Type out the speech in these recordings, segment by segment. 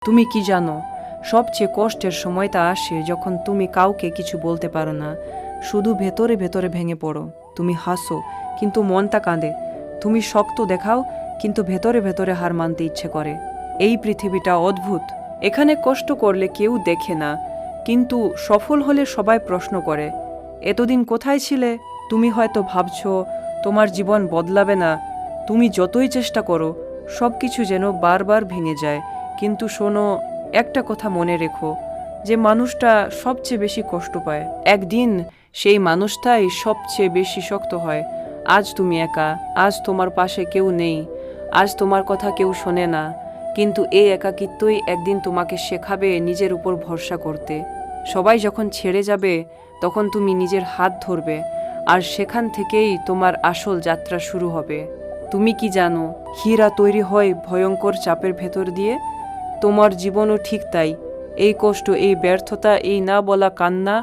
তুমি কি জানো, সবচেয়ে কষ্টের সময়টা আসে যখন তুমি কাউকে কিছু বলতে পারো না, শুধু ভেতরে ভেতরে ভেঙে পড়ো। তুমি হাসো কিন্তু মনটা কাঁদে, তুমি শক্ত দেখাও কিন্তু ভেতরে ভেতরে হার মানতে ইচ্ছে করে। এই পৃথিবীটা অদ্ভুত, এখানে কষ্ট করলে কেউ দেখে না, কিন্তু সফল হলে সবাই প্রশ্ন করে, এতদিন কোথায় ছিলে? তুমি হয়তো ভাবছো তোমার জীবন বদলাবে না, তুমি যতই চেষ্টা করো সব কিছু যেন বারবার ভেঙে যায়। কিন্তু শোনো, একটা কথা মনে রেখো, যে মানুষটা সবচেয়ে বেশি কষ্ট পায় একদিন সেই মানুষটাই সবচেয়ে বেশি শক্ত হয়। আজ তুমি একা, আজ তোমার পাশে কেউ নেই, আজ তোমার কথা কেউ শোনে না, কিন্তু এই একাকিত্বই একদিন তোমাকে শেখাবে নিজের উপর ভরসা করতে। সবাই যখন ছেড়ে যাবে তখন তুমি নিজের হাত ধরবে, আর সেখান থেকেই তোমার আসল যাত্রা শুরু হবে। তুমি কি জানো, হীরা তৈরি হয় ভয়ঙ্কর চাপের ভেতর দিয়ে? তোমার জীবনও ঠিক তাই। এই কষ্ট, এই ব্যর্থতা, এই না বলা কান্না,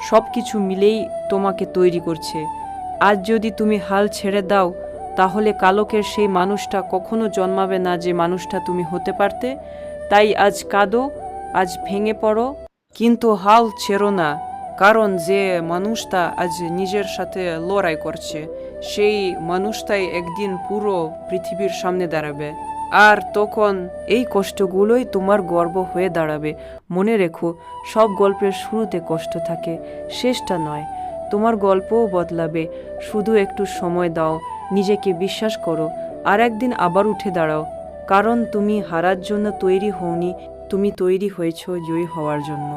সব কিছু মিলেই তোমাকে তৈরি করছে। আজ যদি তুমি হাল ছেড়ে দাও, তাহলে কালকের সেই মানুষটা কখনো জন্মাবে না যে মানুষটা তুমি হতে পারতে। তাই আজ কাঁদো, আজ ভেঙে পড়ো, কিন্তু হাল ছেড়ো না, কারণ যে মানুষটা আজ নিজের সাথে লড়াই করছে, সেই মানুষটাই একদিন পুরো পৃথিবীর সামনে দাঁড়াবে। আর তখন এই কষ্টগুলোই তোমার গর্ব হয়ে দাঁড়াবে। মনে রেখো, সব গল্পের শুরুতে কষ্ট থাকে, শেষটা নয়। তোমার গল্পও বদলাবে, শুধু একটু সময় দাও, নিজেকে বিশ্বাস করো, আর একদিন আবার উঠে দাঁড়াও। কারণ তুমি হারার জন্য তৈরি হওনি, তুমি তৈরি হয়েছো জয়ী হওয়ার জন্য।